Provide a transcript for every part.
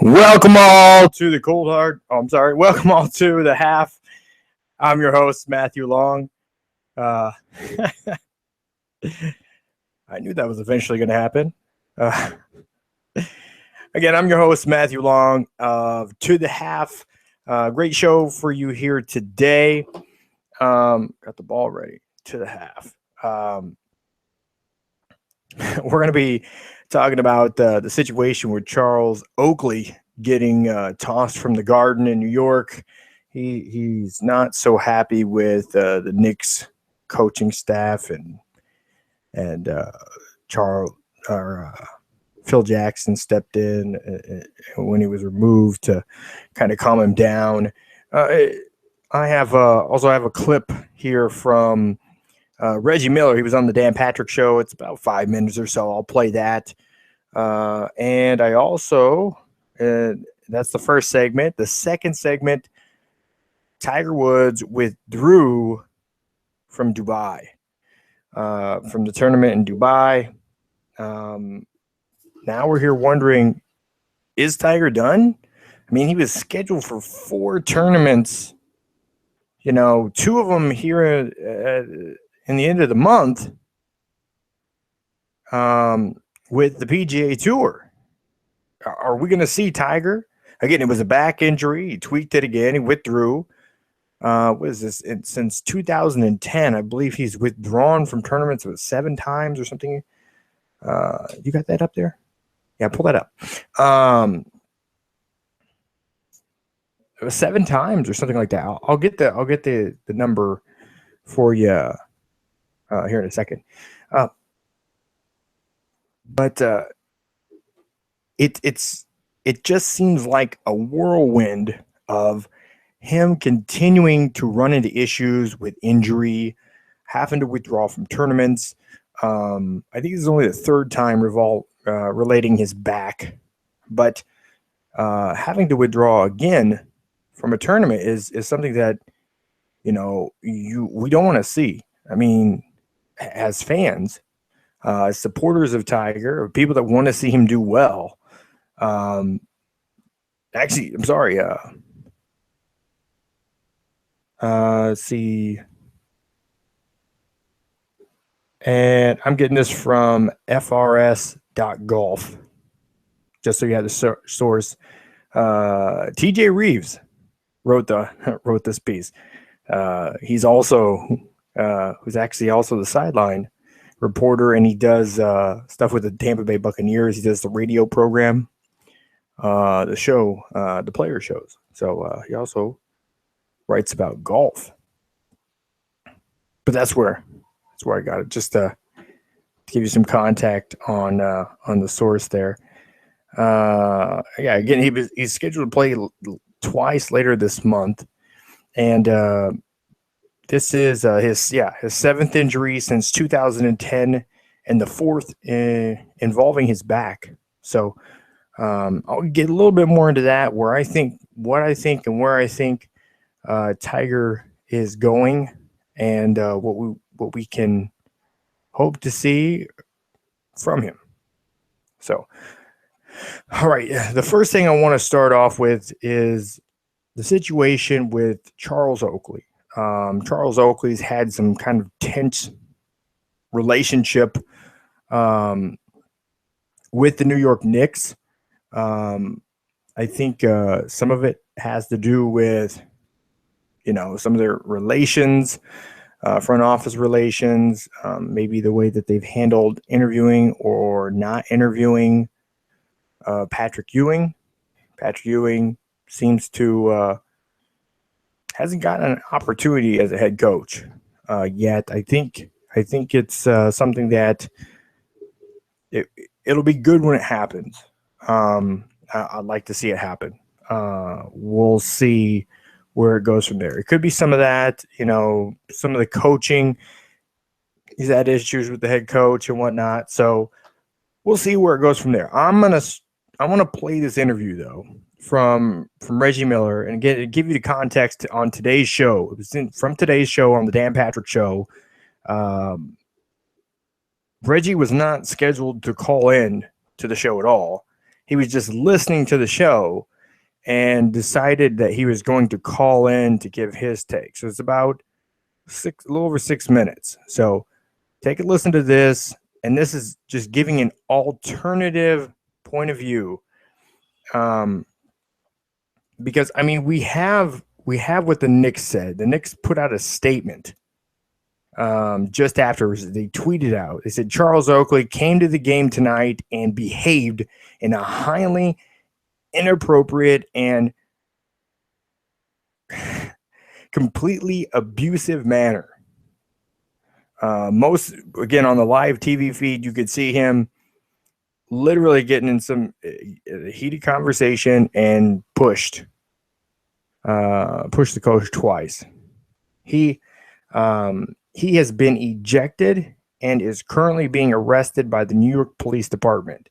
Welcome all to the cold hard. Oh, I'm sorry. Welcome all to the half. I'm your host, Matthew Long. I knew that was eventually going to happen. Again, I'm your host, Matthew Long of To the Half. Great show for you here today. Got the ball ready. To the half. We're going to be talking about the situation with Charles Oakley getting tossed from the Garden in New York. He's not so happy with the Knicks coaching staff and Charles or Phil Jackson stepped in when he was removed to kind of calm him down. I have also have a clip here from Reggie Miller. He was on the Dan Patrick Show. It's about 5 minutes or so. I'll play that. And I also, that's the first segment. The second segment, Tiger Woods withdrew from Dubai, from the tournament in Dubai. Now we're here wondering, is Tiger done? I mean, he was scheduled for 4 tournaments, 2 of them here in the end of the month with the PGA Tour. Are we going to see Tiger? Again, it was a back injury. He tweaked it again. He withdrew. What is this? Since 2010, I believe he's withdrawn from tournaments 7 times or something. You got that up there? Yeah, pull that up. It was 7 times or something like that. I'll get the number for you here in a second. But it just seems like a whirlwind of him continuing to run into issues with injury, having to withdraw from tournaments. I think this is only the 3rd time relating his back, but having to withdraw again from a tournament is something that we don't want to see. I mean, as fans, as supporters of Tiger, or people that want to see him do well. Actually, I'm sorry. Let's see. And I'm getting this from FRS.golf, just so you have the source. TJ Reeves wrote this piece. He's also who's actually also the sideline reporter, and he does stuff with the Tampa Bay Buccaneers. He does the radio program, the show, the player shows. So he also writes about golf. But that's where I got it. Just to give you some contact on the source there. Again, he's scheduled to play twice later this month, and this is his 7th injury since 2010, and the 4th involving his back. So I'll get a little bit more into that, what I think, and where I think Tiger is going, and what we can hope to see from him. So, all right, the first thing I want to start off with is the situation with Charles Oakley. Charles Oakley's had some kind of tense relationship with the New York Knicks. I think some of it has to do with, some of their relations, front office relations, maybe the way that they've handled interviewing or not interviewing Patrick Ewing. Patrick Ewing seems to hasn't gotten an opportunity as a head coach yet. I think it's something that it'll be good when it happens. I'd like to see it happen. We'll see where it goes from there. It could be some of that, some of the coaching. He's had issues with the head coach and whatnot. So we'll see where it goes from there. I want to play this interview though from Reggie Miller and give you the context on today's show. It was from today's show on the Dan Patrick Show. Reggie was not scheduled to call in to the show at all. he was just listening to the show and decided that he was going to call in to give his take. So it's about a little over 6 minutes. So take a listen to this, and this is just giving an alternative point of view. Because I mean, we have what the Knicks said. The Knicks put out a statement just afterwards. They tweeted out. They said Charles Oakley came to the game tonight and behaved in a highly inappropriate and completely abusive manner. Most, again, on the live TV feed, you could see him literally getting in some heated conversation and pushed the coach twice. He has been ejected and is currently being arrested by the New York Police Department.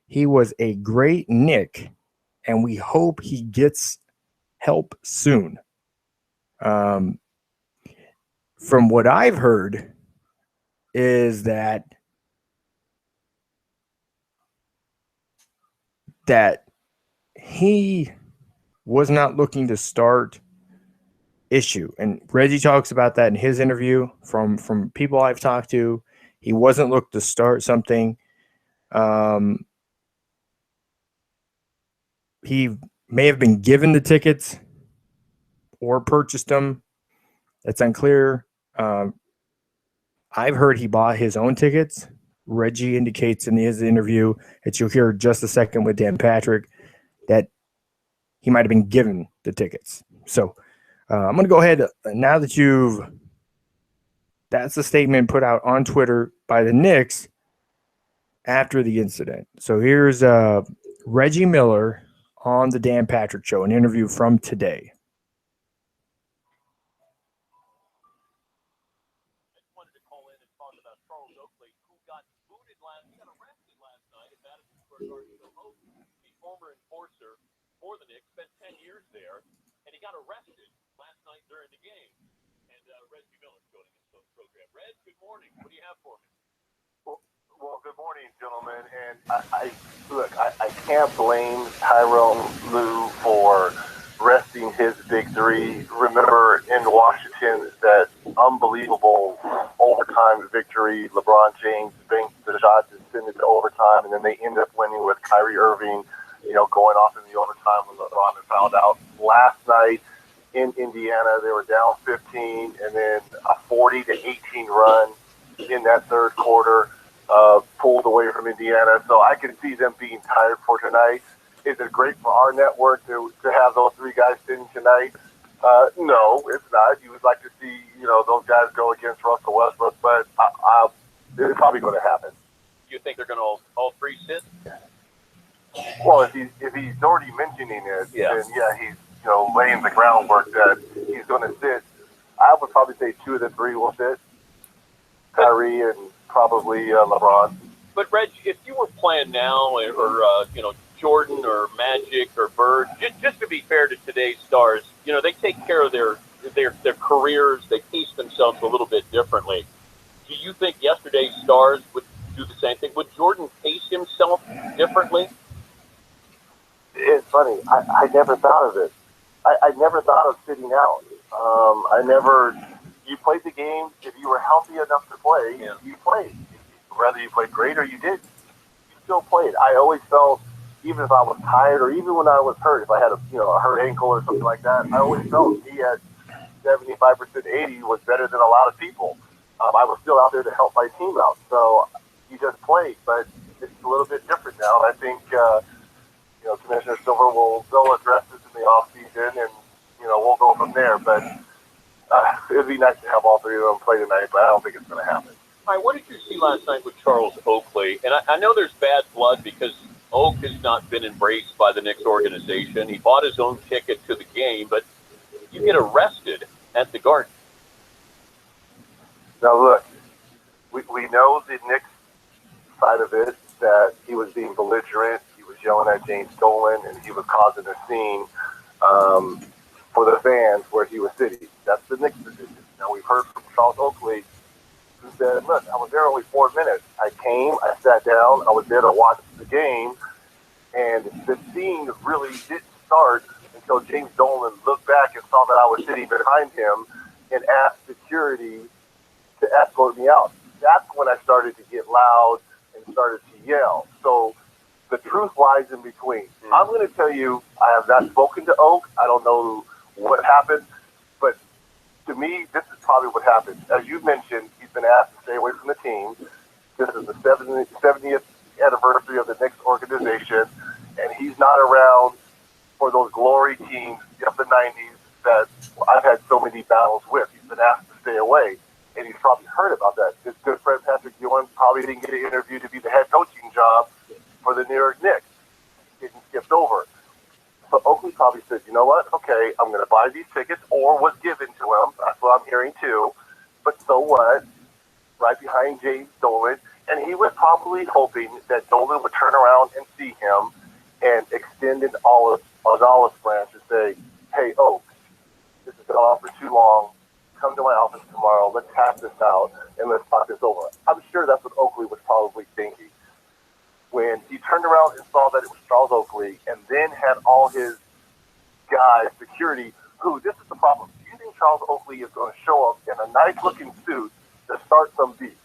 He was a great Knick, and we hope he gets help soon. From what I've heard is that he was not looking to start issue. And Reggie talks about that in his interview. From people I've talked to, he wasn't looking to start something. He may have been given the tickets or purchased them. It's unclear. I've heard he bought his own tickets. Reggie indicates in his interview that you'll hear just a second with Dan Patrick that he might have been given the tickets. So I'm going to go ahead now that that's the statement put out on Twitter by the Knicks after the incident. So here's Reggie Miller on the Dan Patrick Show, an interview from today. I just wanted to call in and talk about Charles Oakley, who got arrested last night at Madison Square Garden. The former enforcer for the Knicks, spent 10 years there, and he got arrested last night during the game. And Reggie Miller joining us on the program. Reg, good morning. What do you have for me? Well, good morning, gentlemen. And I can't blame Tyrone Lue for resting his big three. Remember in Washington, that unbelievable overtime victory. LeBron James banked the shot to send it to overtime, and then they end up winning with Kyrie Irving, going off in the overtime when LeBron had fouled out. Last night in Indiana, they were down 15, and then a 40-18 run in that third quarter. Pulled away from Indiana, so I can see them being tired for tonight. Is it great for our network to have those three guys sitting tonight? No, it's not. You would like to see those guys go against Russell Westbrook, but it's probably going to happen. You think they're going to all three sit? Well, if he's already mentioning it, then he's laying the groundwork that he's going to sit. I would probably say two of the three will sit. Kyrie and probably LeBron. But Reg, if you were playing now, or Jordan or Magic or Bird, just to be fair to today's stars, they take care of their careers. They pace themselves a little bit differently. Do you think yesterday's stars would do the same thing? Would Jordan pace himself differently? It's funny. I never thought of it. I never thought of sitting out. You played the game. If you were healthy enough to play, you played. Whether you played great or you didn't, you still played. I always felt, even if I was tired or even when I was hurt, if I had a hurt ankle or something like that, I always felt me at 75%, 80 was better than a lot of people. I was still out there to help my team out. So you just played, but it's a little bit different now. I think Commissioner Silver will address this in the offseason, and we'll go from there. But it'd be nice to have all three of them play tonight, but I don't think it's going to happen. All right, what did you see last night with Charles Oakley? And I know there's bad blood because Oak has not been embraced by the Knicks organization. He bought his own ticket to the game, but you get arrested at the Garden. Now, look, we know the Knicks side of it, that he was being belligerent, he was yelling at James Dolan, and he was causing a scene for the fans where he was sitting. That's the Knicks decision. Now, we've heard from Charles Oakley, who said, look, I was there only 4 minutes. I came, I sat down, I was there to watch the game, And the scene really didn't start until James Dolan looked back and saw that I was sitting behind him and asked security to escort me out. That's when I started to get loud and started to yell. So the truth lies in between. I'm going to tell you, I have not spoken to Oak. I don't know what happened, but to me, this is probably what happened. As you mentioned, he's been asked to stay away from the team. This is the 70th anniversary of the Knicks organization, and he's not around for those glory teams of the 90s that I've had so many battles with. He's been asked to stay away, and he's probably heard about that. His good friend Patrick Ewing probably didn't get an interview to be the head coaching job for the New York Knicks. Getting skipped over. So Oakley probably said, you know what? Okay, I'm going to buy these tickets, or was given to him. That's what I'm hearing too. But so what? Right behind James Dolan. And he was probably hoping that Dolan would turn around and see him and extend an olive branch and say, hey, Oak, this has gone on for too long. Come to my office tomorrow. Let's hash this out, and let's talk this over. I'm sure that's what Oakley was probably thinking. When he turned around and saw that it was Charles Oakley, and then had all his guys, security, this is the problem. Do you think Charles Oakley is going to show up in a nice-looking suit to start some beef?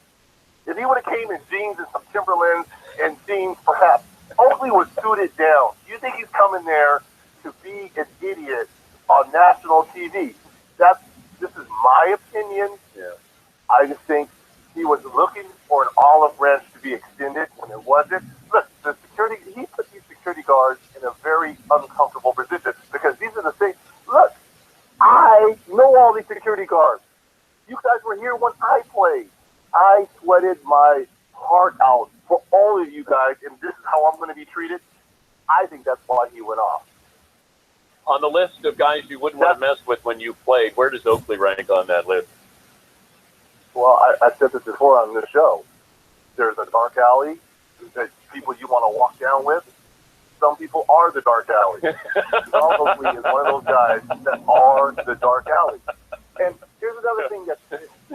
If he would have came in jeans and some Timberlands and jeans, perhaps, Oakley was suited down. Do you think he's coming there to be an idiot on national TV? This is my opinion. Yeah. I just think he was looking for an olive branch to be extended when it wasn't. Look, he put these security guards in a very uncomfortable position because these are the things. Look, I know all these security guards. You guys were here when I played. I sweated my heart out for all of you guys, and this is how I'm going to be treated. I think that's why he went off. On the list of guys you wouldn't want to mess with when you played, where does Oakley rank on that list? Well, I said this before on this show. There's a dark alley that people you want to walk down with. Some people are the dark alley. Charles Oakley is one of those guys that are the dark alley. And here's another thing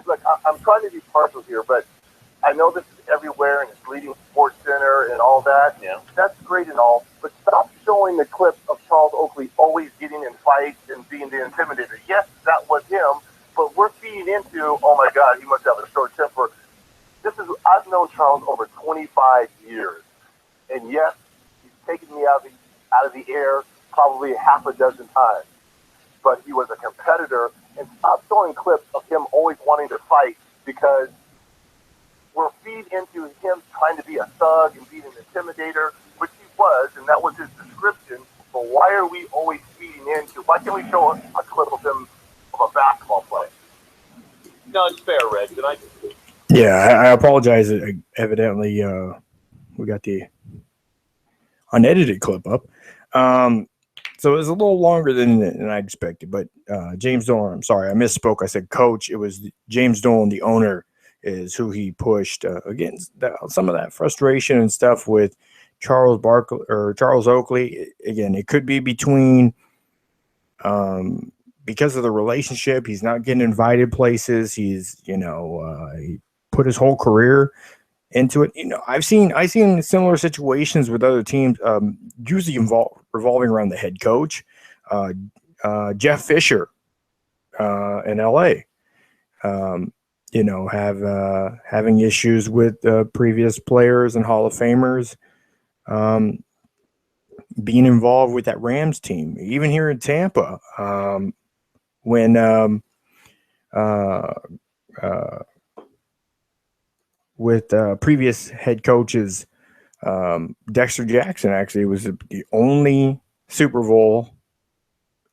look, I'm trying to be partial here, but I know this is everywhere and it's leading Sports Center and all that. Yeah. That's great and all, but stop showing the clips of Charles Oakley always getting in fights and being the intimidator. Yes, that was him, but we're feeding into, oh my God, he must have a short temper. I've known Charles over 25 years, and yes, he's taken me out of the air probably half a dozen times. But he was a competitor, and stop showing clips of him always wanting to fight because we're feed into him trying to be a thug and being an intimidator, which he was, and that was his description. But why are we always feeding into? Why can't we show a clip of him of a basketball play? No, it's fair, Reg. Yeah, I apologize. Evidently, we got the unedited clip up. So it was a little longer than I expected. But James Dolan, I'm sorry, I misspoke. I said coach. It was James Dolan, the owner, is who he pushed. Again, some of that frustration and stuff with Charles Oakley. Again, it could be between because of the relationship. He's not getting invited places. He's he put his whole career into it. I've seen similar situations with other teams, usually revolving around the head coach. Jeff Fisher in LA, having issues with previous players and Hall of Famers, being involved with that Rams team, even here in Tampa, when with previous head coaches. Dexter Jackson actually was the only Super Bowl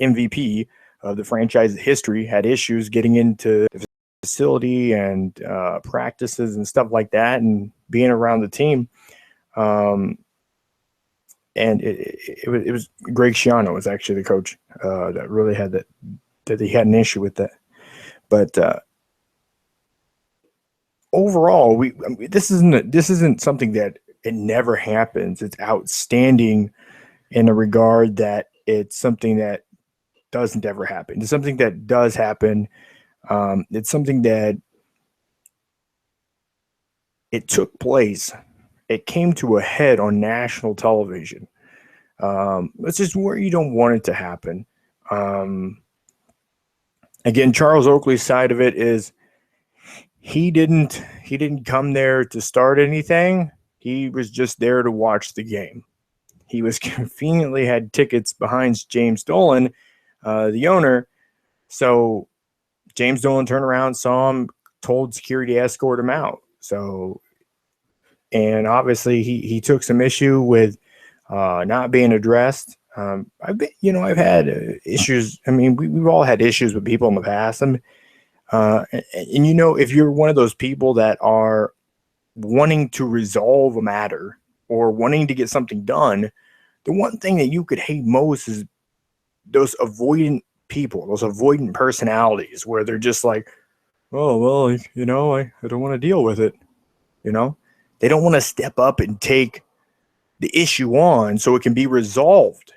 MVP of the franchise history, had issues getting into the facility and practices and stuff like that and being around the team. And it was Greg Schiano was actually the coach that really had that he had an issue with that. But overall, this isn't something that it never happens. It's outstanding in a regard that it's something that doesn't ever happen. It's something that does happen. It's something that it took place. It came to a head on national television. It's just where you don't want it to happen. Again, Charles Oakley's side of it is he didn't come there to start anything. He was just there to watch the game. He was conveniently had tickets behind James Dolan, the owner. So James Dolan turned around, saw him, told security to escort him out. So, and obviously he took some issue with not being addressed. I've had issues. I mean, we've all had issues with people in the past. And if you're one of those people that are wanting to resolve a matter or wanting to get something done, the one thing that you could hate most is those avoidant people, those avoidant personalities where they're just like, oh, well, I don't want to deal with it. They don't want to step up and take the issue on so it can be resolved.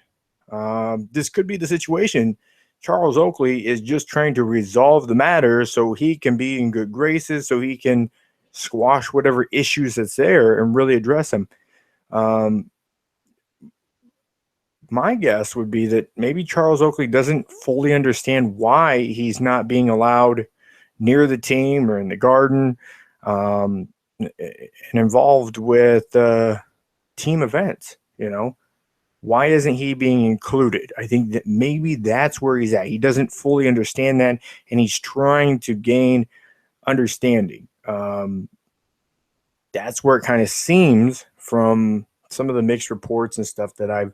This could be the situation. Charles Oakley is just trying to resolve the matter so he can be in good graces, so he can squash whatever issues that's there and really address them. My guess would be that maybe Charles Oakley doesn't fully understand why he's not being allowed near the team or in the garden and involved with team events. Why isn't he being included? I think that maybe that's where he's at. He doesn't fully understand that, and he's trying to gain understanding. That's where it kind of seems from some of the mixed reports and stuff that I've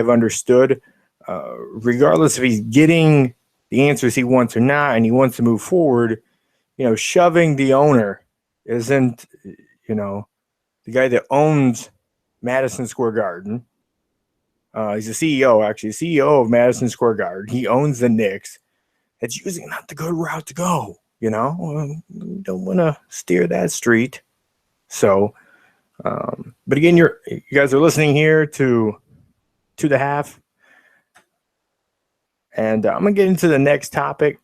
understood. Regardless if he's getting the answers he wants or not, and he wants to move forward, shoving the owner isn't, the guy that owns Madison Square Garden. He's the CEO, actually, CEO of Madison Square Garden. He owns the Knicks. It's usually not the good route to go. You don't want to steer that street. So, but again, you guys are listening here to the half. And I'm going to get into the next topic,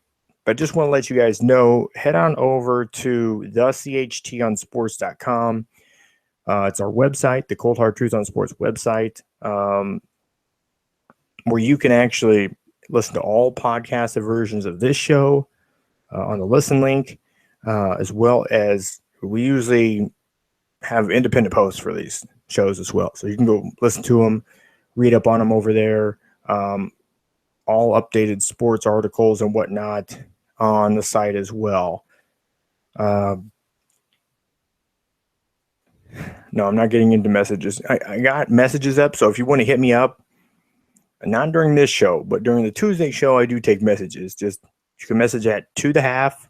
but just want to let you guys know, head on over to thechtonsports.com. It's our website, the Cold Hard Truth on Sports website, where you can actually listen to all podcasted versions of this show on the listen link, as well as we usually have independent posts for these shows as well. So you can go listen to them, read up on them over there. All updated sports articles and whatnot on the site as well. No, I'm not getting into messages. I got messages up, so if you want to hit me up, not during this show, but during the Tuesday show, I do take messages. Just you can message at To The Half,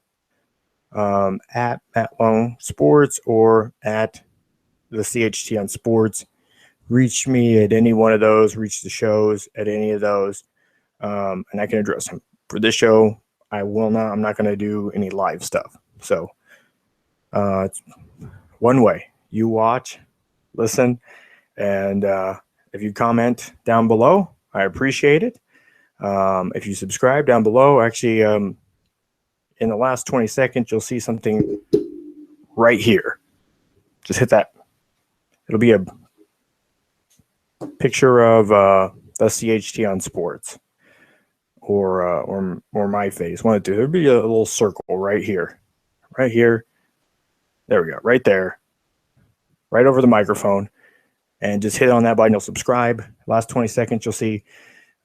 at Matt Long Sports, or at the CHT on Sports. Reach me at any one of those. Reach the shows at any of those, and I can address them. For this show, I'm not going to do any live stuff. So it's one way. You watch, listen, and if you comment down below, I appreciate it. If you subscribe down below, actually, in the last 20 seconds, you'll see something right here. Just hit that. It'll be a picture of the CHT on Sports or my face. One of the two. There'll be a little circle right here. Right here. There we go. Right there. Right over the microphone. And just hit on that button. You'll subscribe. Last 20 seconds, you'll see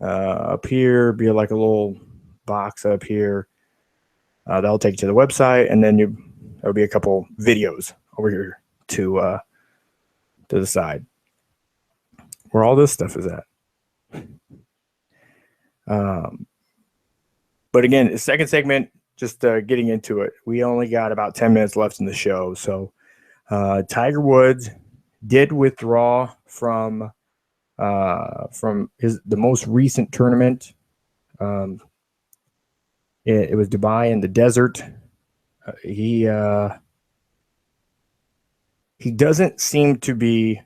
up here, be like a little box up here. That'll take you to the website, and then there'll be a couple videos over here to the side where all this stuff is at. But again, the second segment, just getting into it. We only got about 10 minutes left in the show. So Tiger Woods did withdraw from the most recent tournament. It was Dubai in the desert. He doesn't seem to be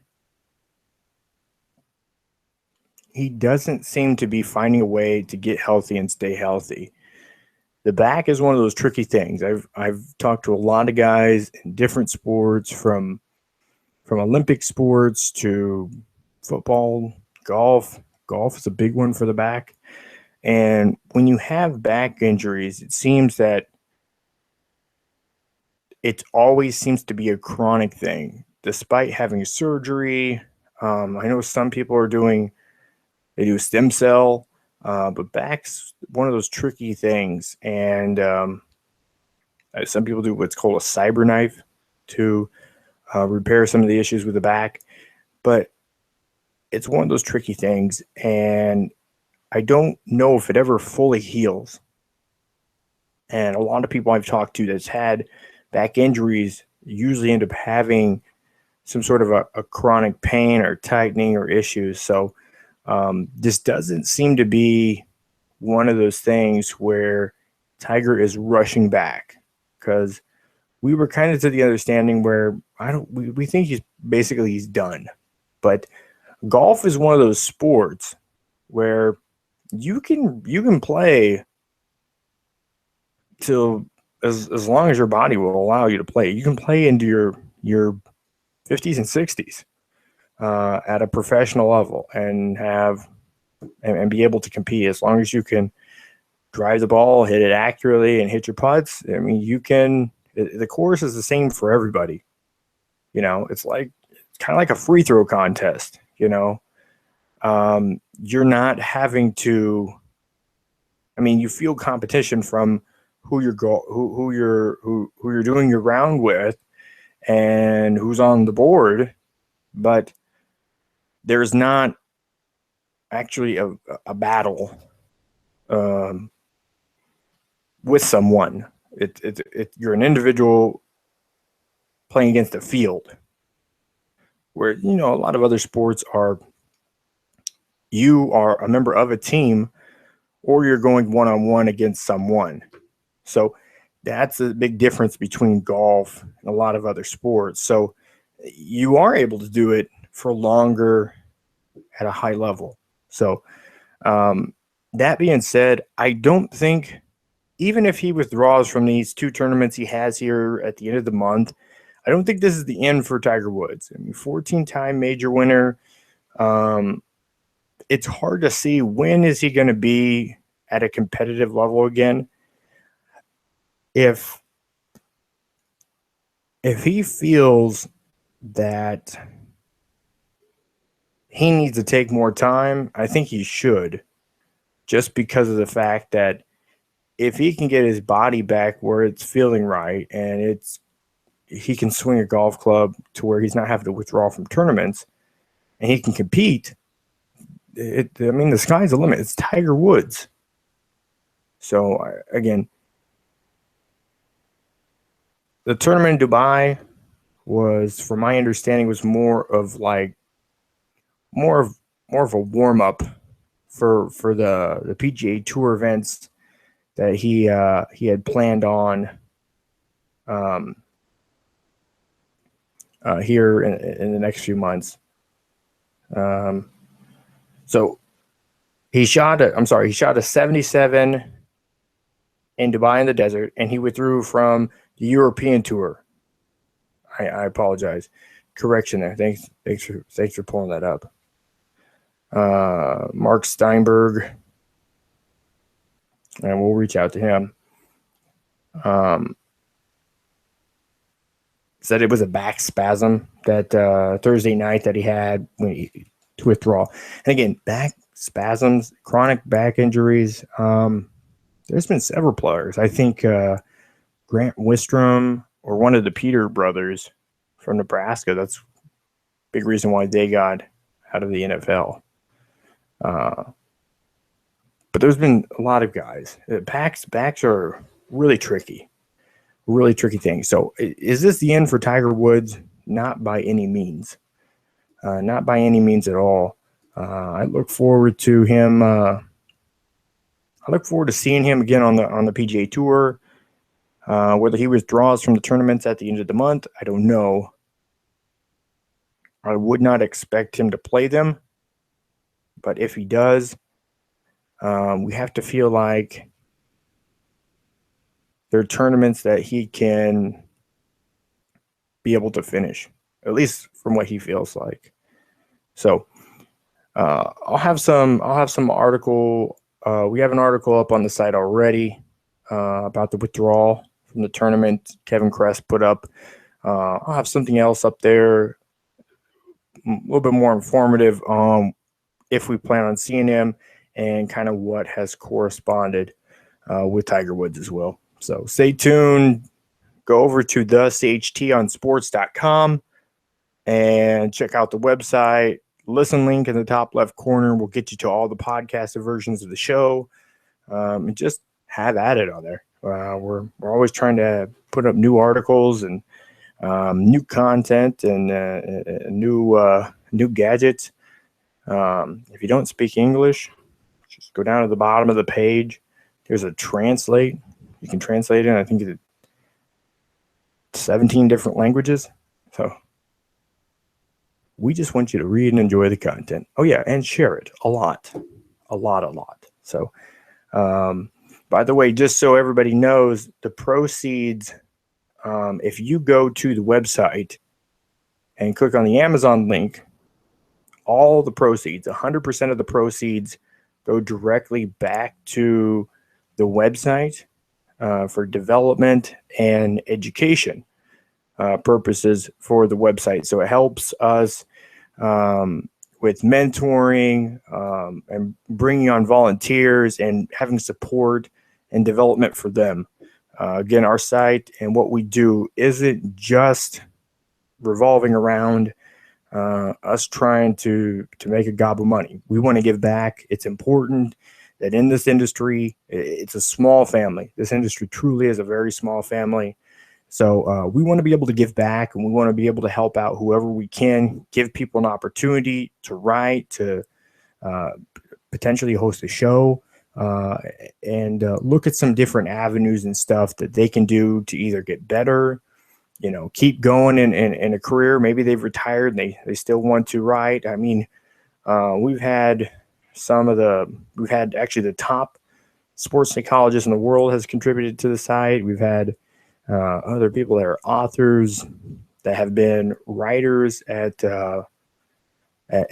finding a way to get healthy and stay healthy. The back is one of those tricky things. I've talked to a lot of guys in different sports, from Olympic sports to football golf is a big one for the back. And when you have back injuries, it seems that it always seems to be a chronic thing, despite having surgery. I know some people they do stem cell, but back's one of those tricky things. And some people do what's called a cyber knife to repair some of the issues with the back. But it's one of those tricky things. And I don't know if it ever fully heals. And a lot of people I've talked to that's had back injuries usually end up having some sort of a chronic pain or tightening or issues. So this doesn't seem to be one of those things where Tiger is rushing back, because we were kind of to the understanding where we think he's done. But golf is one of those sports where you can play till as long as your body will allow you to play. You can play into your 50s and 60s at a professional level and be able to compete, as long as you can drive the ball, hit it accurately, and hit your putts. I mean, you can. The course is the same for everybody. It's kind of like a free throw contest. You're not having to. I mean, you feel competition from who you're doing your round with and who's on the board, but there's not actually a battle with someone. You're an individual playing against a field, where a lot of other sports you are a member of a team, or you're going one-on-one against someone. So that's a big difference between golf and a lot of other sports. So you are able to do it for longer at a high level. So that being said, I don't think, even if he withdraws from these 2 tournaments he has here at the end of the month, I don't think this is the end for Tiger Woods. I mean, 14-time major winner. It's hard to see when is he going to be at a competitive level again. If he feels that he needs to take more time, I think he should, just because of the fact that if he can get his body back where it's feeling right, and he can swing a golf club to where he's not having to withdraw from tournaments, and he can compete, the sky's the limit. It's Tiger Woods. So again, the tournament in Dubai was, from my understanding, was more of a warm up for the PGA Tour events that he had planned on here in the next few months. So he shot a 77 in Dubai in the desert, and he withdrew from the European Tour. I apologize. Correction there. Thanks for pulling that up. Mark Steinberg, and we'll reach out to him. Said it was a back spasm that Thursday night that he had to withdraw. And again, back spasms, chronic back injuries. There's been several players. I think Grant Wistrom, or one of the Peter brothers from Nebraska. That's a big reason why they got out of the NFL. But there's been a lot of guys. Backs are really tricky thing. So is this the end for Tiger Woods? Not by any means. Not by any means at all. I look forward to him. I look forward to seeing him again on the PGA Tour. Whether he withdraws from the tournaments at the end of the month, I don't know. I would not expect him to play them. But if he does, we have to feel like there are tournaments that he can be able to finish, at least from what he feels like. So I'll have some article. We have an article up on the site already about the withdrawal from the tournament Kevin Kress put up. I'll have something else up there, a little bit more informative if we plan on seeing him and kind of what has corresponded with Tiger Woods as well. So stay tuned. Go over to the CHTonsports.com and check out the website. Listen link in the top left corner will get you to all the podcasted versions of the show. And just have at it on there. We're always trying to put up new articles and new content and new gadgets. If you don't speak English, just go down to the bottom of the page. There's a translate. You can translate it. I think it's 17 different languages. So we just want you to read and enjoy the content. Oh yeah, and share it a lot. So, by the way, just so everybody knows, the proceeds, if you go to the website and click on the Amazon link, all the proceeds, 100% of the proceeds go directly back to the website for development and education purposes for the website. So it helps us with mentoring and bringing on volunteers and having support and development for them. Again, our site and what we do isn't just revolving around us trying to make a gob of money. We want to give back. It's important that in this industry, it's a small family. This industry truly is a very small family. So we want to be able to give back, and we want to be able to help out whoever we can, give people an opportunity to write, to potentially host a show, and look at some different avenues and stuff that they can do to either get better, keep going in a career. Maybe they've retired and they still want to write. I mean, we've had actually the top sports psychologist in the world has contributed to the site. We've had other people that are authors, that have been writers at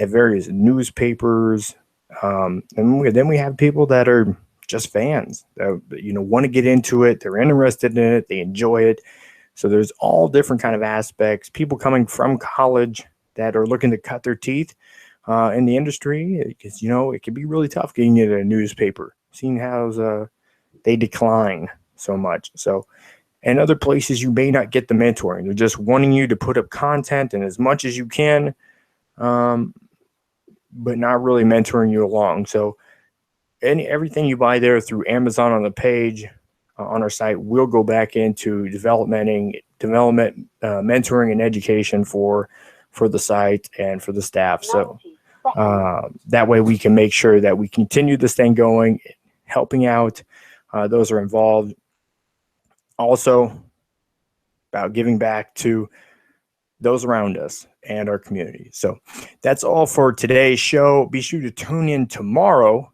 various newspapers. And then we have people that are just fans that, want to get into it. They're interested in it. They enjoy it. So there's all different kind of aspects. People coming from college that are looking to cut their teeth in the industry, because, it can be really tough getting into a newspaper, seeing how they decline so much. So, and other places you may not get the mentoring. They're just wanting you to put up content and as much as you can, but not really mentoring you along. So everything you buy there through Amazon on the page on our site will go back into development, mentoring, and education for the site and for the staff. So that way we can make sure that we continue this thing going, helping out those are involved. Also about giving back to those around us and our community. So that's all for today's show. Be sure to tune in tomorrow.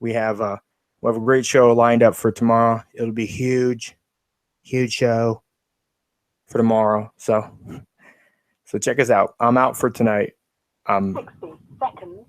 We have a great show lined up for tomorrow. It'll be huge show for tomorrow. So check us out. I'm out for tonight. 60 seconds.